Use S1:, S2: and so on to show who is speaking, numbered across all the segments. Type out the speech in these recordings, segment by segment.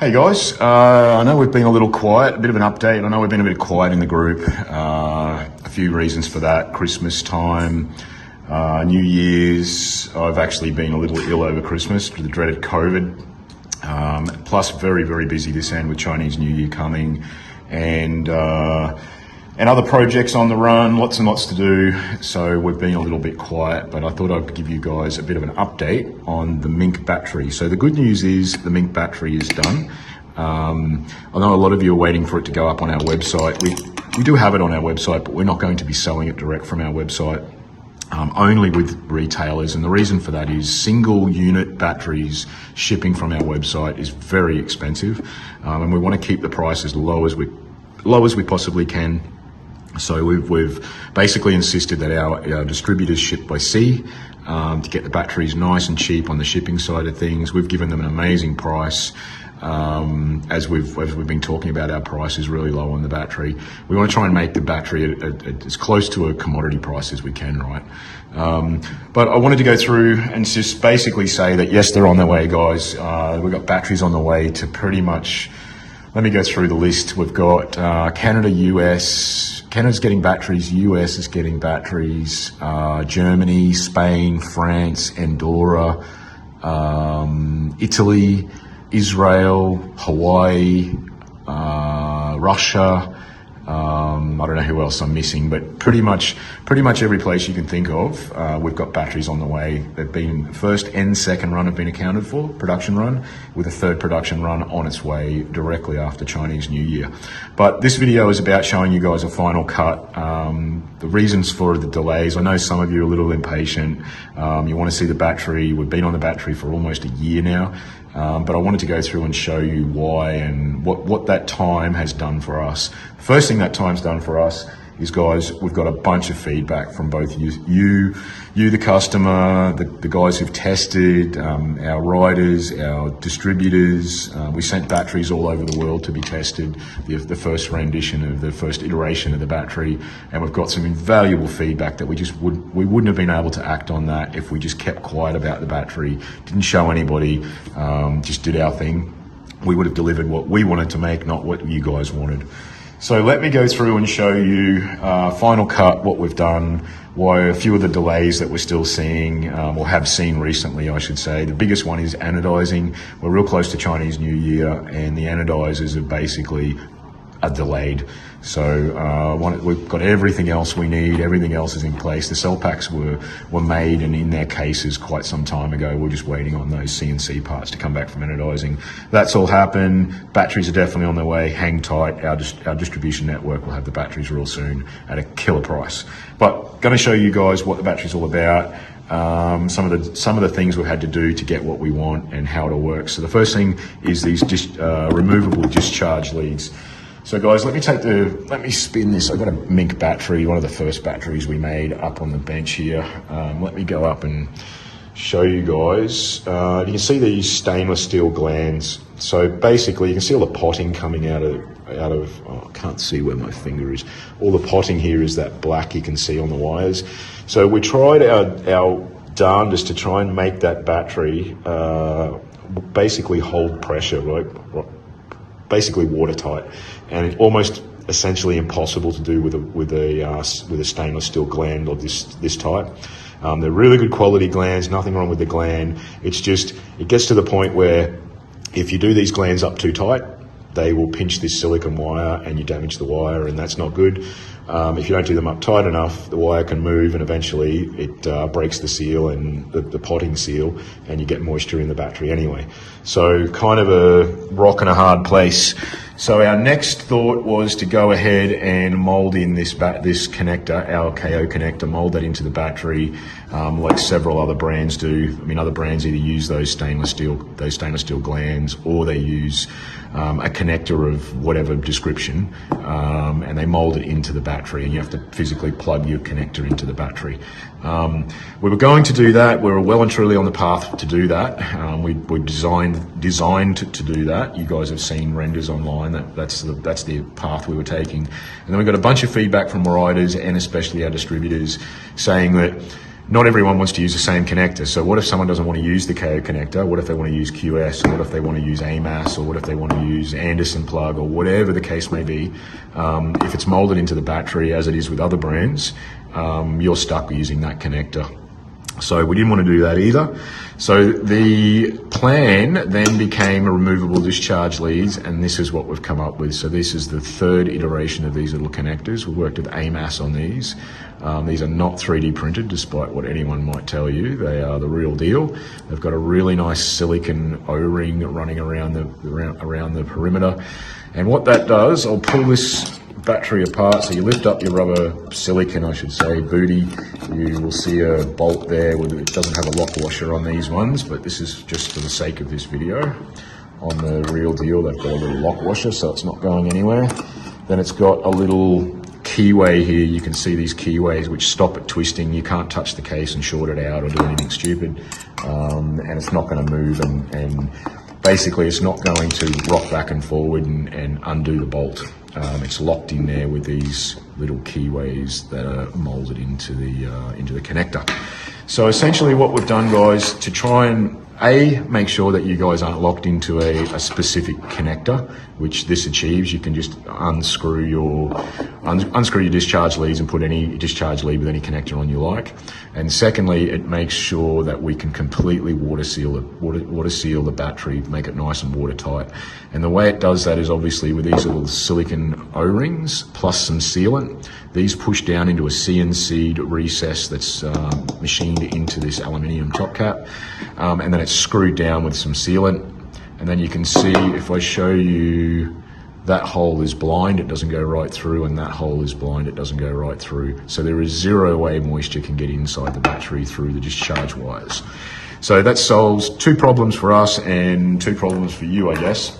S1: Hey guys, I know we've been a little quiet, a bit of an update. I know we've been a bit quiet in the group. A few reasons for that. Christmas time, New Year's. I've actually been a little ill over Christmas for the dreaded COVID. Plus very, very busy this end with Chinese New Year coming and other projects on the run, lots and lots to do. So we've been a little bit quiet, but I thought I'd give you guys a bit of an update on the Mink battery. So the good news is the Mink battery is done. I know a lot of you are waiting for it to go up on our website. We do have it on our website, but we're not going to be selling it direct from our website. Only with retailers, and the reason for that is single unit batteries shipping from our website is very expensive, and we want to keep the price as low as we possibly can. So we've basically insisted that our distributors ship by sea to get the batteries nice and cheap on the shipping side of things. We've given them an amazing price. As we've been talking about, our price is really low on the battery. We want to try and make the battery as close to a commodity price as we can, right? But I wanted to go through and just basically say that yes, they're on their way, guys. We've got batteries on the way to pretty much. Let me go through the list. We've got Canada, US. Canada's getting batteries, US is getting batteries, Germany, Spain, France, Andorra, Italy, Israel, Hawaii, Russia. I don't know who else I'm missing, but pretty much every place you can think of, we've got batteries on the way. They've been first and second run have been accounted for, production run, with a third production run on its way directly after Chinese New Year. But this video is about showing you guys a final cut. The reasons for the delays, I know some of you are a little impatient. You want to see the battery. We've been on the battery for almost a year now. But I wanted to go through and show you why and what that time has done for us. The first thing that time's done for us is, guys, we've got a bunch of feedback from both you the customer, the guys who've tested, our riders, our distributors. We sent batteries all over the world to be tested, the first rendition of the first iteration of the battery, and we've got some invaluable feedback that we wouldn't have been able to act on that if we just kept quiet about the battery, didn't show anybody, just did our thing. We would have delivered what we wanted to make, not what you guys wanted. So let me go through and show you final cut, what we've done, why a few of the delays that we're still seeing, or have seen recently, I should say. The biggest one is anodizing. We're real close to Chinese New Year, and the anodizers are basically delayed. So we've got everything else we need. Everything else is in place. The cell packs were made and in their cases quite some time ago. We're just waiting on those CNC parts to come back from anodizing. That's all happened. Batteries are definitely on their way. Hang tight. Our distribution network will have the batteries real soon at a killer price. But going to show you guys what the battery's all about. Some of the things we've had to do to get what we want and how it'll work. So the first thing is these removable discharge leads. So guys, let me spin this. I've got a Mink battery, one of the first batteries we made, up on the bench here. Let me go up and show you guys. You can see these stainless steel glands. So basically you can see all the potting coming out of, oh, I can't see where my finger is. All the potting here is that black you can see on the wires. So we tried our darndest to try and make that battery basically hold pressure, right? Basically watertight, and almost essentially impossible to do with a stainless steel gland of this type. They're really good quality glands, nothing wrong with the gland. It's just, it gets to the point where if you do these glands up too tight, they will pinch this silicone wire and you damage the wire, and that's not good. If you don't do them up tight enough, the wire can move and eventually it breaks the seal and the potting seal, and you get moisture in the battery anyway. So kind of a rock and a hard place. So our next thought was to go ahead and mold in this connector, our KO connector, mold that into the battery, like several other brands do. I mean, other brands either use those stainless steel glands, or they use a connector of whatever description, and they mold it into the battery, and you have to physically plug your connector into the battery. We were going to do that. We were well and truly on the path to do that. We designed to do that. You guys have seen renders online. That's the path we were taking. And then we got a bunch of feedback from riders and especially our distributors saying that not everyone wants to use the same connector. So what if someone doesn't want to use the KO connector? What if they want to use QS? Or what if they want to use AMAS? Or what if they want to use Anderson plug? Or whatever the case may be. If it's molded into the battery, as it is with other brands, you're stuck using that connector. So we didn't want to do that either. So the plan then became removable discharge leads, and this is what we've come up with. So this is the third iteration of these little connectors. We worked with AMAS on these. These are not 3D printed, despite what anyone might tell you. They are the real deal. They've got a really nice silicon O-ring running around the perimeter. And what that does, I'll pull this battery apart. So you lift up your rubber silicon, I should say, booty. You will see a bolt there. It doesn't have a lock washer on these ones, but this is just for the sake of this video. On the real deal, they've got a little lock washer, so it's not going anywhere. Then it's got a little keyway here. You can see these keyways which stop it twisting. You can't touch the case and short it out or do anything stupid, and it's not going to move, and basically it's not going to rock back and forward and undo the bolt. It's locked in there with these little keyways that are molded into the connector. So essentially what we've done, guys, to try and make sure that you guys aren't locked into a specific connector, which this achieves. You can just unscrew your discharge leads and put any discharge lead with any connector on you like. And secondly, it makes sure that we can completely water seal the battery, make it nice and watertight. And the way it does that is obviously with these little silicon O-rings plus some sealant. These push down into a CNC'd recess that's machined into this aluminium top cap, and then it's screwed down with some sealant. And then you can see, if I show you, that hole is blind, it doesn't go right through, and that hole is blind, it doesn't go right through. So there is zero way moisture can get inside the battery through the discharge wires. So that solves two problems for us and two problems for you, I guess.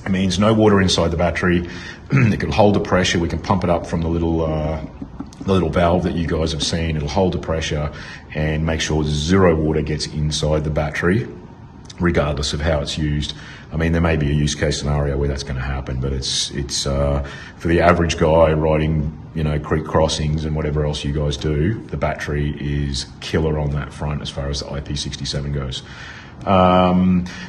S1: It means no water inside the battery. It can hold the pressure. We can pump it up from the little valve that you guys have seen. It'll hold the pressure and make sure zero water gets inside the battery, regardless of how it's used. I mean, there may be a use case scenario where that's going to happen, but it's for the average guy riding, creek crossings and whatever else you guys do, the battery is killer on that front as far as the IP67 goes.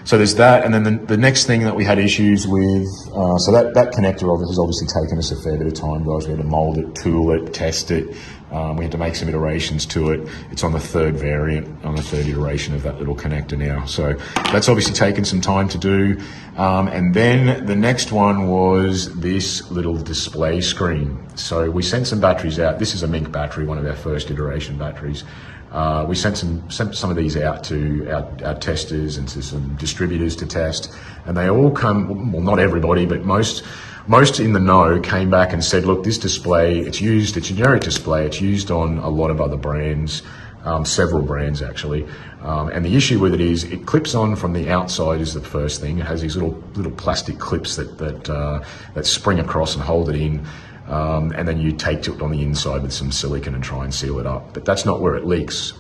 S1: So there's that, and then the next thing that we had issues with, so that connector has obviously taken us a fair bit of time, guys. We had to mold it, tool it, test it. We had to make some iterations to it. It's on the third variant, on the third iteration of that little connector now. So that's obviously taken some time to do. And then the next one was this little display screen. So we sent some batteries out. This is a Mink battery, one of our first iteration batteries. We sent some of these out to our testers and to some distributors to test, and they all come, well, not everybody, but most in the know came back and said, look, this display, it's a generic display, it's used on a lot of other brands, several brands actually, and the issue with it is it clips on from the outside is the first thing. It has these little plastic clips that spring across and hold it in. And then you tape it on the inside with some silicone and try and seal it up. But that's not where it leaks.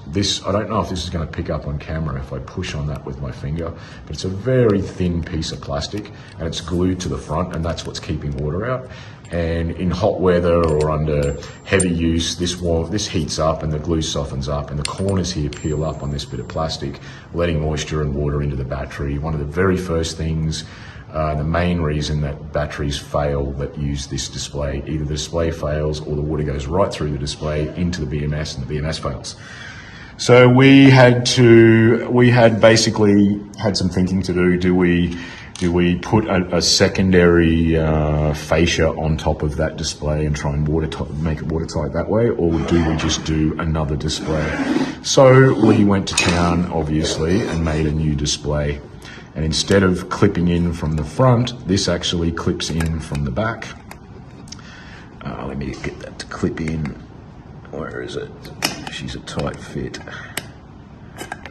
S1: I don't know if this is going to pick up on camera if I push on that with my finger, but it's a very thin piece of plastic and it's glued to the front, and that's what's keeping water out. And in hot weather or under heavy use, this heats up and the glue softens up and the corners here peel up on this bit of plastic, letting moisture and water into the battery. One of the very first things, the main reason that batteries fail that use this display, either the display fails or the water goes right through the display into the BMS and the BMS fails. So we had basically had some thinking to do. Do we put a secondary fascia on top of that display and try and make it watertight that way, or do we just do another display? So we went to town, obviously, and made a new display. And instead of clipping in from the front, this actually clips in from the back. Let me get that to clip in. Where is it? She's a tight fit.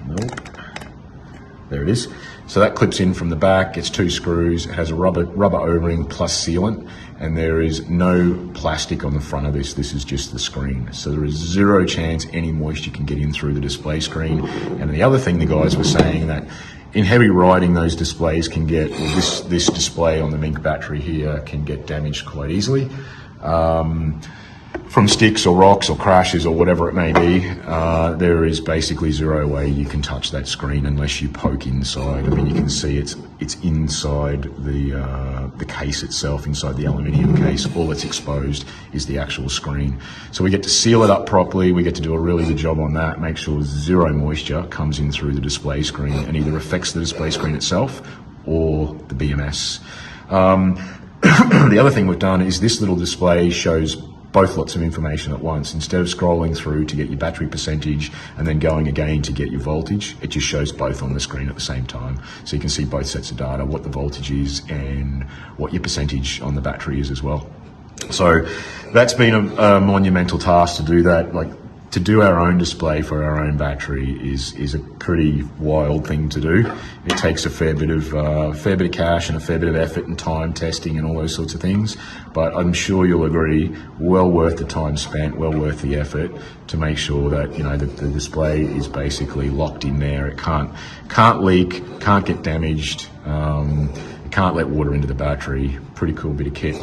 S1: Nope. There it is. So that clips in from the back. It's two screws. It has a rubber O-ring plus sealant, and there is no plastic on the front of this. This is just the screen. So there is zero chance any moisture can get in through the display screen. And the other thing the guys were saying that in heavy riding, those displays can get, well, this display on the Mink battery here can get damaged quite easily. from sticks or rocks or crashes or whatever it may be, there is basically zero way you can touch that screen unless you poke inside. I mean, you can see it's inside the case itself, inside the aluminium case. All that's exposed is the actual screen. So we get to seal it up properly. We get to do a really good job on that, make sure zero moisture comes in through the display screen and either affects the display screen itself or the BMS. The other thing we've done is this little display shows both lots of information at once. Instead of scrolling through to get your battery percentage and then going again to get your voltage, it just shows both on the screen at the same time. So you can see both sets of data, what the voltage is and what your percentage on the battery is as well. So that's been a monumental task to do that. Like, to do our own display for our own battery is a pretty wild thing to do. It takes a fair bit of cash and a fair bit of effort and time testing and all those sorts of things. But I'm sure you'll agree, well worth the time spent, well worth the effort to make sure that, you know, the display is basically locked in there. It can't leak, can't get damaged, it can't let water into the battery. Pretty cool bit of kit.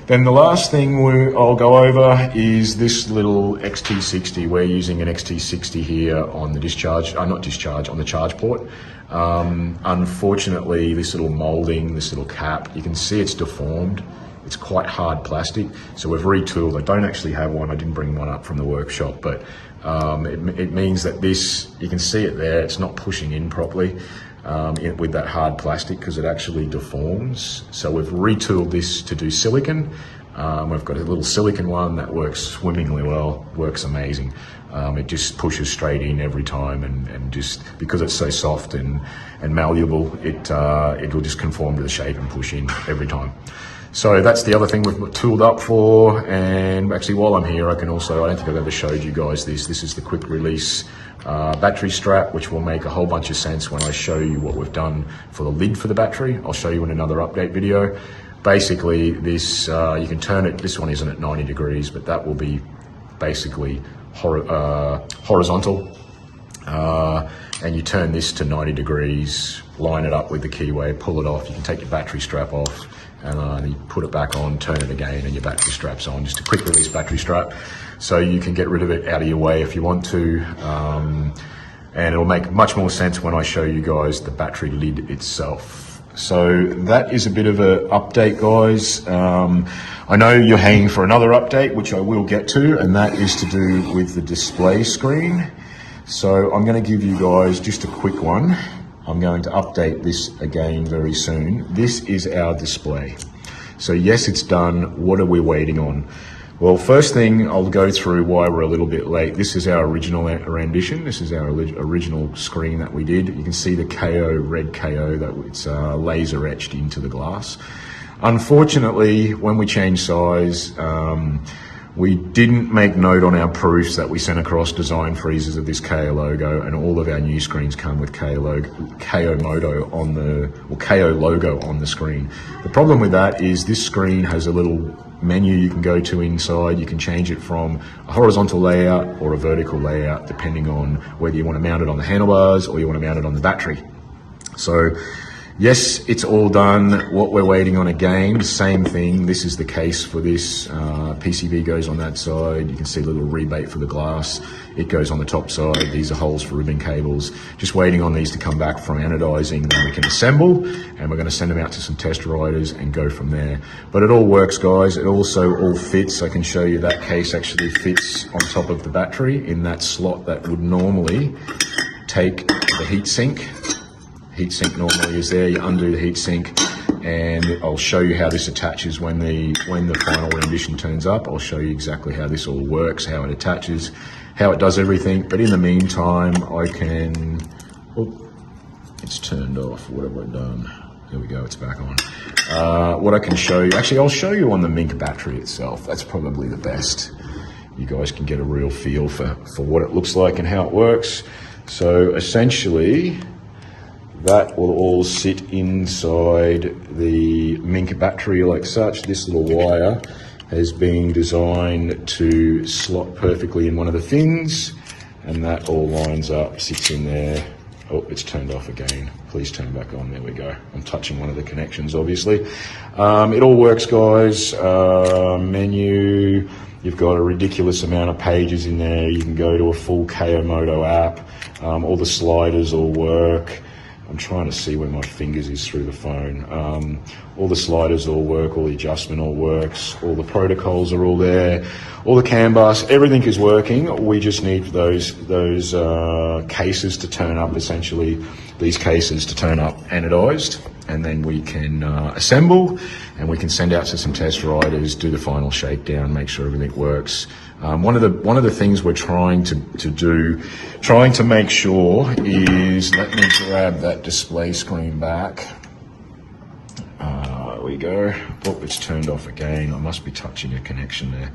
S1: Then the last thing I'll go over is this little XT60. We're using an XT60 here on the on the charge port. Unfortunately, this little molding, this little cap, you can see it's deformed. It's quite hard plastic, so we've retooled. I don't actually have one, I didn't bring one up from the workshop, but it means that this, you can see it there, it's not pushing in properly. With that hard plastic, because it actually deforms. So we've retooled this to do silicon. We've got a little silicon one that works swimmingly well, works amazing. It just pushes straight in every time, and just because it's so soft and malleable, it will just conform to the shape and push in every time. So that's the other thing we've tooled up for. And actually, while I'm here, I don't think I've ever showed you guys this. This is the quick release battery strap, which will make a whole bunch of sense when I show you what we've done for the lid for the battery. I'll show you in another update video. Basically, this, you can turn it, this one isn't at 90 degrees, but that will be basically horizontal. And you turn this to 90 degrees, line it up with the keyway, pull it off. You can take your battery strap off, and you put it back on, turn it again, and your battery strap's on. Just a quick release battery strap. So you can get rid of it out of your way if you want to. And it'll make much more sense when I show you guys the battery lid itself. So that is a bit of an update, guys. I know you're hanging for another update, which I will get to, and that is to do with the display screen. So I'm going to give you guys just a quick one. I'm going to update this again very soon. This is our display. So yes, it's done. What are we waiting on? Well, first thing, I'll go through why we're a little bit late. This is our original rendition. This is our original screen that we did. You can see the KO, red KO, that it's laser etched into the glass. Unfortunately, when we changed size, we didn't make note on our proofs that we sent across design freezers of this KO logo, and all of our new screens come with KO logo on the screen. The problem with that is this screen has a little menu you can go to inside. You can change it from a horizontal layout or a vertical layout, depending on whether you want to mount it on the handlebars or you want to mount it on the battery. So yes, it's all done. What we're waiting on again, the same thing. This is the case for this. PCB goes on that side. You can see a little rebate for the glass. It goes on the top side. These are holes for ribbon cables. Just waiting on these to come back from anodizing, then we can assemble, and we're going to send them out to some test riders and go from there. But it all works, guys. It also all fits. I can show you that case actually fits on top of the battery in that slot that would normally take the heatsink. Heatsink normally is there. You undo the heatsink, and I'll show you how this attaches when the final rendition turns up. I'll show you exactly how this all works, how it attaches, how it does everything. But in the meantime, I can, oh, it's turned off. What have I done? There we go, it's back on. What I can show you, actually I'll show you on the Mink battery itself. That's probably the best. You guys can get a real feel for what it looks like and how it works. So essentially, that will all sit inside the Mink battery like such. This little wire has been designed to slot perfectly in one of the fins, and that all lines up, sits in there Oh, it's turned off again. Please turn back on. There we go. I'm touching one of the connections, obviously. It all works, guys. Menu. You've got a ridiculous amount of pages in there. You can go to a full KO Moto app. All the sliders all work. I'm trying to see where my fingers is through the phone. All the sliders all work, all the adjustment all works, all the protocols are all there, all the CAN bus, everything is working. We just need those cases to turn up, essentially these cases to turn up anodized, and then we can assemble and we can send out to some test riders, do the final shakedown, make sure everything works. One of the things we're trying to make sure is, let me grab that display screen back. There we go. Oh, it's turned off again. I must be touching a connection there.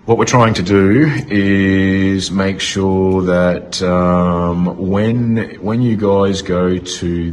S1: What we're trying to do is make sure that when you guys go to